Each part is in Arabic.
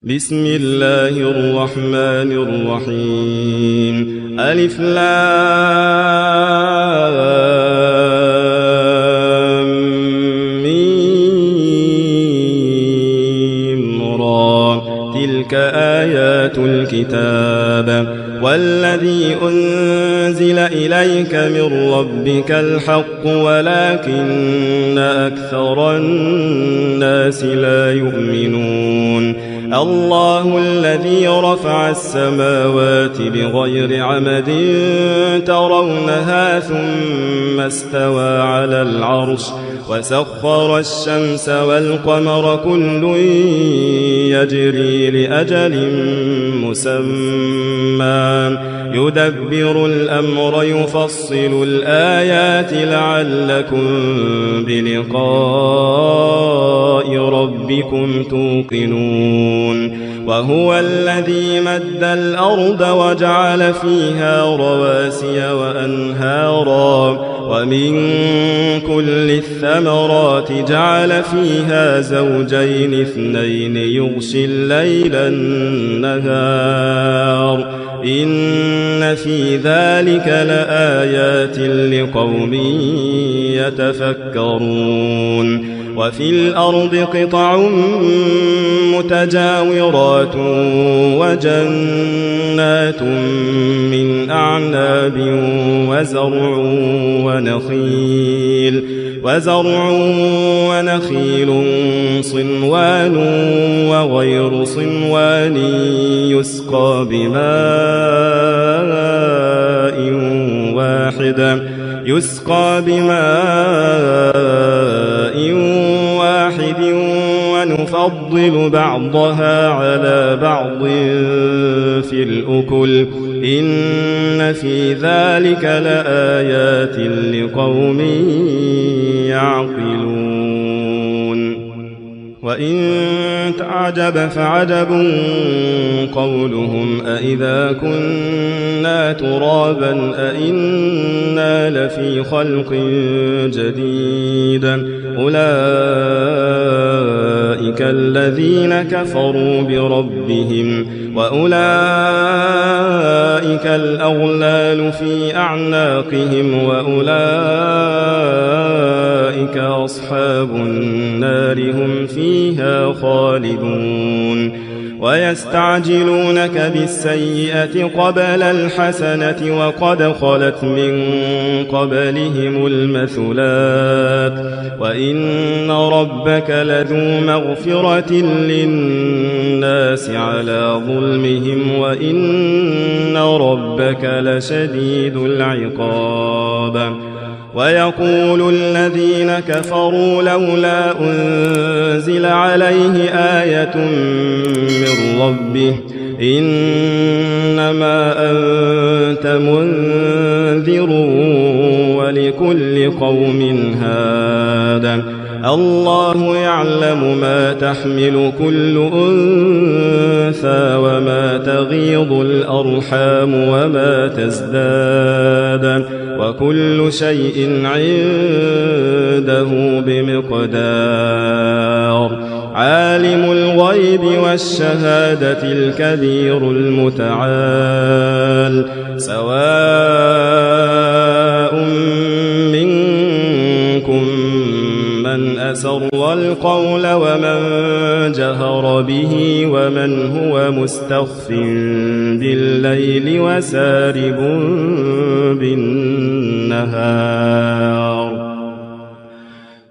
بسم الله الرحمن الرحيم ألف لام ميم را تلك آيات الكتاب والذي أنزل إليك من ربك الحق ولكن أكثر الناس لا يؤمنون الله الذي رفع السماوات بغير عمد ترونها ثم استوى على العرش وسخر الشمس والقمر كل يجري لأجل مسمى يدبر الأمر يفصل الآيات لعلكم بلقاء ربكم توقنون وهو الذي مد الأرض وجعل فيها رواسي وأنهارا ومن كل الثمرات جعل فيها زوجين اثنين يغشي الليل النهار إن في ذلك لآيات لقوم يتفكرون وفي الأرض قطع متجاورات وجنات من أعناب وزرع ونخيل صنوان وغير صنوان يسقى بماء واحد ونفضل بعضها على بعض في الأكل إن في ذلك لآيات لقوم يعقلون وإن تعجب فعجب قولهم أإذا كنا ترابا أإنا لفي خلق جديد أولئك الذين كفروا بربهم وأولئك الأغلال في أعناقهم وأولئك أصحاب النار هم فيها خالدون ويستعجلونك بالسيئة قبل الحسنة وقد خلت من قبلهم المثلات وإن ربك لذو مغفرة للناس على ظلمهم وإن ربك لشديد العقاب ويقول الذين كفروا لولا أنزل عليه آية من ربه إنما أنت منذر ولكل قوم هاد الله يعلم ما تحمل كل أنثى وما تغيض الأرحام وما تزداد وكل شيء عنده بمقدار عالم الغيب والشهادة الكبير المتعال سواء منكم من أسر القول ومن جهر به ومن هو مستخف بالليل وسارب بالنهار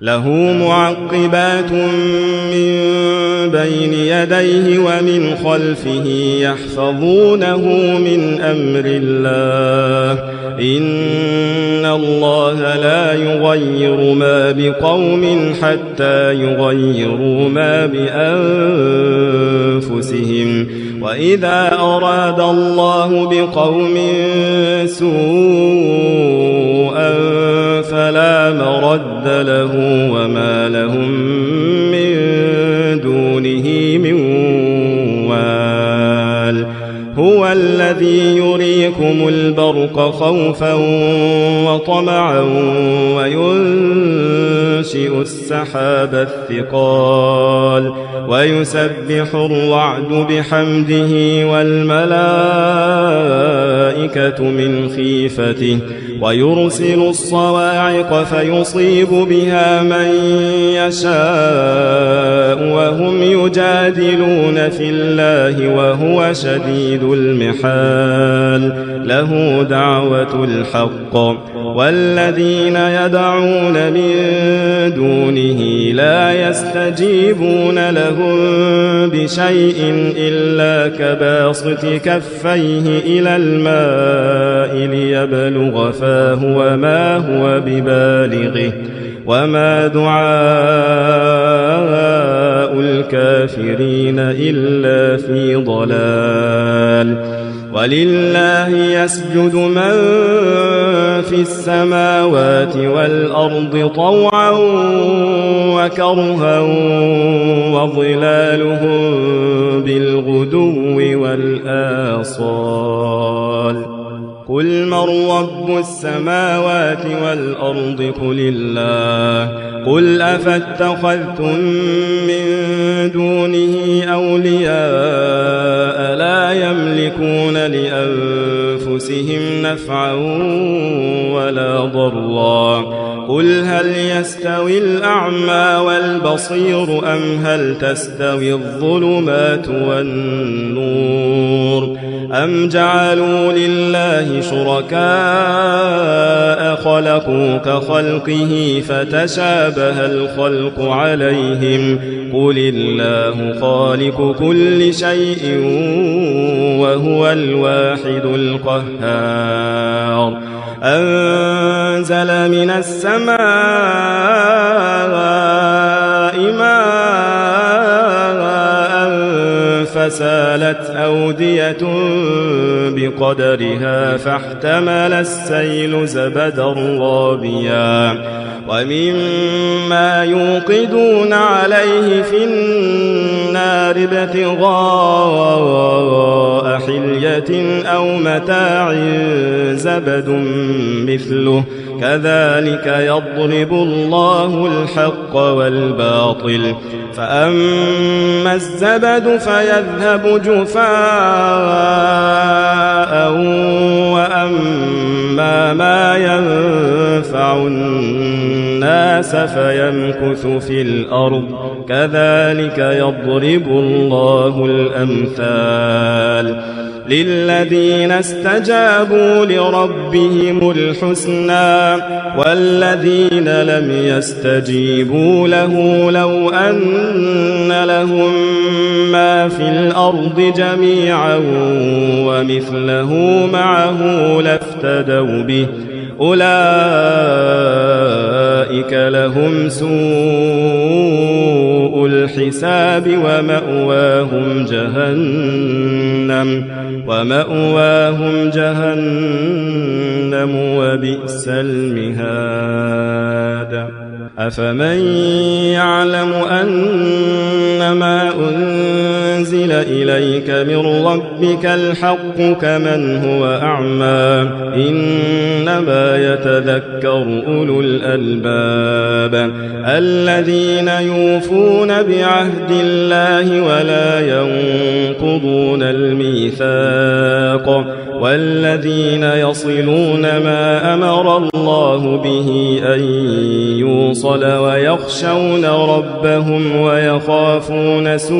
له معقبات من بين يديه ومن خلفه يحفظونه من أمر الله إن الله لا يغير ما بقوم حتى يغيروا ما بأنفسهم وإذا أراد الله بقوم سوءا فلا مرد له وما لهم من دونه من وال هو هو الذي يريكم البرق خوفا وطمعا وينشئ السحاب الثقال ويسبح الرعد بحمده والملائكة من خيفته ويرسل الصواعق فيصيب بها من يشاء وهم يجادلون في الله وهو شديد المحال له دعوة الحق والذين يدعون من دونه لا يستجيبون لهم بشيء إلا كباسط كفيه إلى الماء ليبلغ فاه وما هو ببالغه وما دعاء الكافرين إلا في ضلال ولله يسجد من في السماوات والأرض طوعا وكرها وظلالهم بالغدو والآصال قل من رب السماوات والأرض قل الله قل أفاتخذتم من دونه أولياء لا يملكون لأنفسهم نفعا ولا ضرا قل هل يستوي الأعمى والبصير أم هل تستوي الظلمات والنور أم جعلوا لله شركاء خلقوا كخلقه فتشابه الخلق عليهم قل الله خالق كل شيء وهو الواحد القهار أنزل من السماء ماء فسالت أودية بقدرها فاحتمل السيل زبدا رابيا ومما يوقدون عليه في النار ابتغاء حلية أو متاع زبد مثله كذلك يضرب الله الحق والباطل فأما الزبد فيذهب جفاء وأما ما ينفع الناس فيمكث في الأرض كذلك يضرب الله الأمثال للذين استجابوا لربهم الحسنى والذين لم يستجيبوا له لو أن لهم ما في الأرض جميعا ومثله معه لافتدوا به أولئك لهم سوء الحساب ومأواهم جهنم وبئس المهاد أفمن يعلم أنما أنزل إليك من ربك الحق كمن هو أعمى إنما يتذكر أولو الألباب الذين يوفون بعهد الله ولا ينقضون الميثاق والذين يصلون ما أمر الله به أن يوصل ويخشون ربهم ويخافون سوء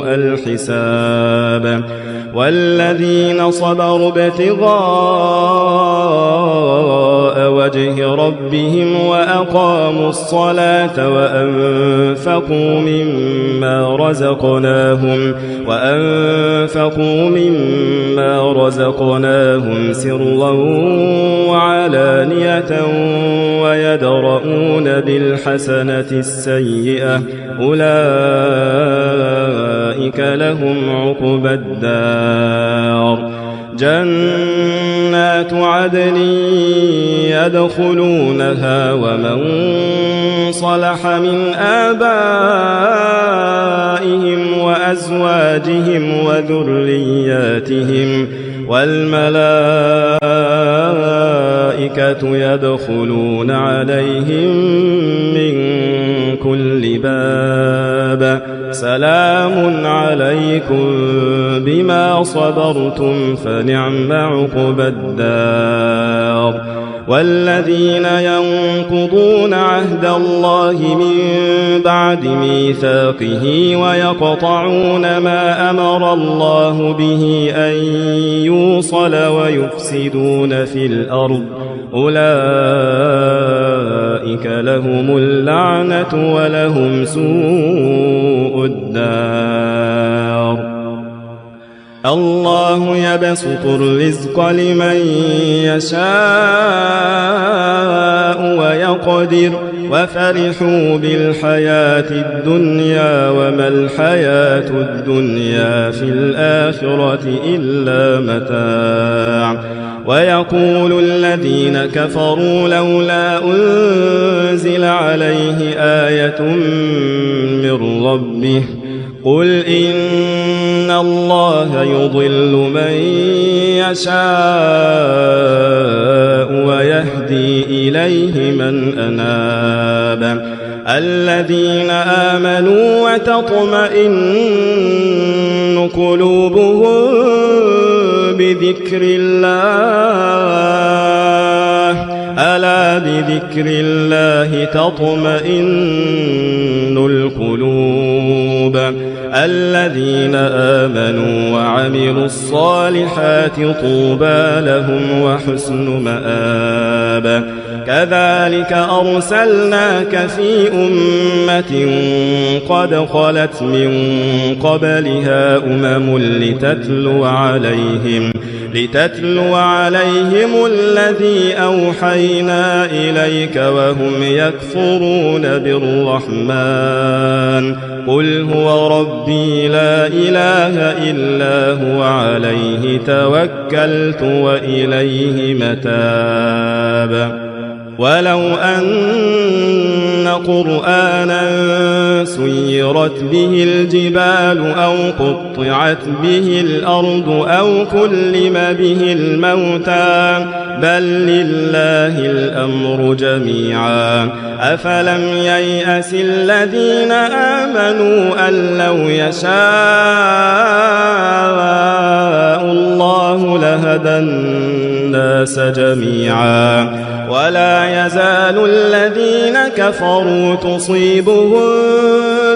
الحساب والذين صبروا ابتغاء وجه ربهم وأقاموا الصلاة وأنفقوا مما رزقناهم سرا وعلانية ويدرؤون بالحسنة السيئة أولئك لهم عقبى الدار جنات عدن يدخلونها ومن صلح من آبائهم وأزواجهم وذرياتهم، والملائكة يدخلون عليهم من كل باب، سلام عليكم بما صبرتم فنعم عقبى الدار. والذين ينقضون عهد الله من بعد ميثاقه ويقطعون ما أمر الله به أن يوصل ويفسدون في الأرض، أولئك لهم اللعنة ولهم سوء الدار. الله يبسط الرزق لمن يشاء ويقدر، وفرحوا بالحياة الدنيا وما الحياة الدنيا في الآخرة إلا متاع. ويقول الذين كفروا لولا أنزل عليه آية من ربه، قل إن الله يضل من يشاء ويهدي إليه من أناب. الذين آمنوا وتطمئن قلوبهم بذكر الله، ألا بذكر الله تطمئن القلوب. الذين آمنوا وعملوا الصالحات طوبى لهم وحسن مآب. كذلك أرسلناك في أمة قد خلت من قبلها لتتلو عليهم الذي أوحينا إليك وهم يكفرون بالرحمن. قل هو ربي لا إله إلا هو عليه توكلت وإليه متاب. ولو أن قرآنا سيرت به الجبال أو قطعت به الأرض أو كلم به الموتى بل لله الأمر جميعا. أفلم ييأس الذين آمنوا أن لو يشاء الله لهدى الناس جميعا. ولا يزال الذين كفروا تصيبهم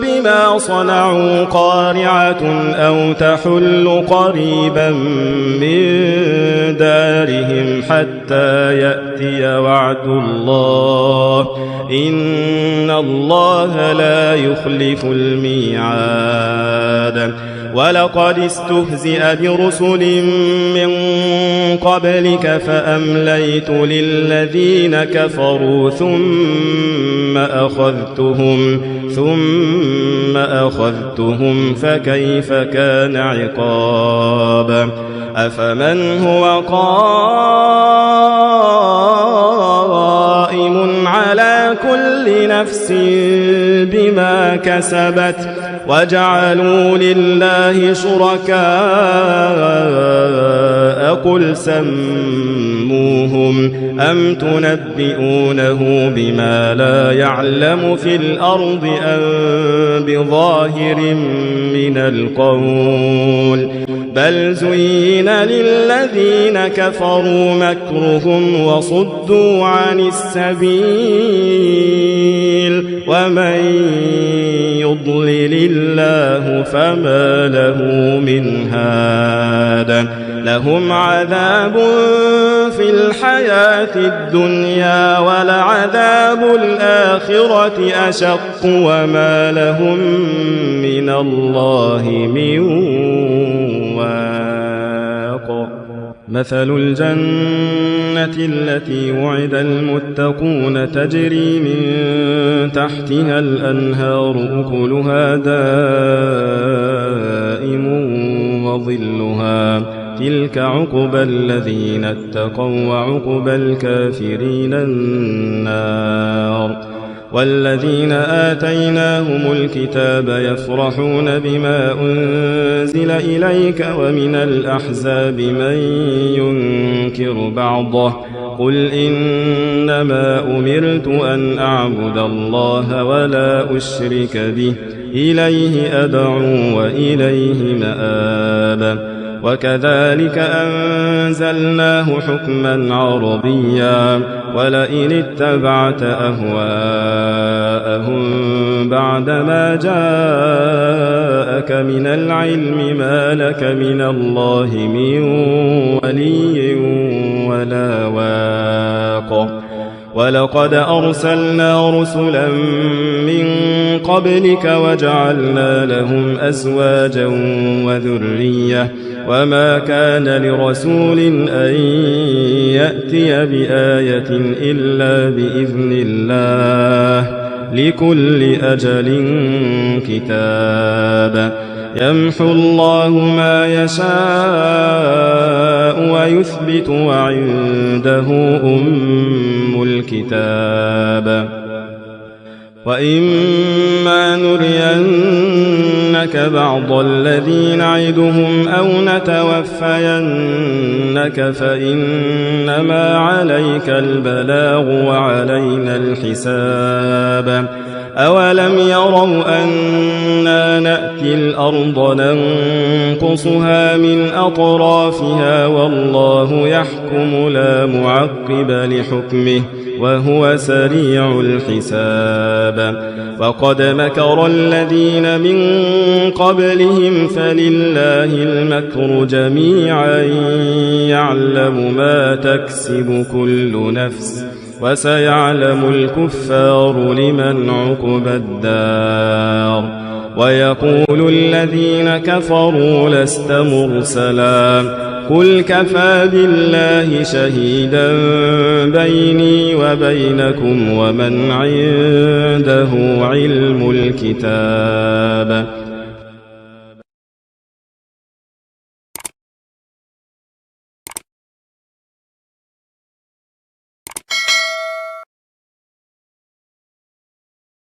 بما صنعوا قارعة أو تحل قريبا من دارهم حتى يأتي وعد الله إن الله لا يخلف الميعاد. ولقد استهزئ برسل من قبلك فأمليت للذين كفروا ثم أخذتهم فكيف كان عقاب. أفمن هو قائم على كل نفس بما كسبت وجعلوا لله شركاء قل سموهم أم تنبئونه بما لا يعلم في الأرض أم بظاهر من القول بل زين للذين كفروا مكرهم وصدوا عن السبيل ومن يضلل الله فما له من هاد. لهم عذاب في الحياة الدنيا ولعذاب الآخرة أشق وما لهم من الله من واق. مثل الجنة التي وعد المتقون تجري من تحتها الأنهار أكلها دائم وظلها تلك عقبى الذين اتقوا وعقبى الكافرين النار. والذين آتيناهم الكتاب يفرحون بما أنزل إليك ومن الأحزاب من ينكر بعضه قل إنما أمرت أن أعبد الله ولا أشرك به إليه أدعو وإليه مآب وكذلك أنزلناه حكما عربيا ولئن اتبعت أهواءهم بعدما جاءك من العلم ما لك من الله من ولي ولا واق ولقد أرسلنا رسلا من قبلك وجعلنا لهم أزواجا وذرية وما كان لرسول أن يأتي بآية إلا بإذن الله لكل أجل كتاب يمحو الله ما يشاء ويثبت وعنده أم الكتاب وإما نرينك بعض الذي نعدهم أو نتوفينك فإنما عليك البلاغ وعلينا الحساب أولم يروا أنا نأتي الأرض ننقصها من أطرافها والله يحكم لا معقب لحكمه وهو سريع الحساب وقد مكر الذين من قبلهم فلله المكر جميعا يعلم ما تكسب كل نفس وسيعلم الكفار لمن عقبى الدار ويقول الذين كفروا لست مرسلا قل كفى بالله شهيدا بيني وبينكم ومن عنده علم الكتاب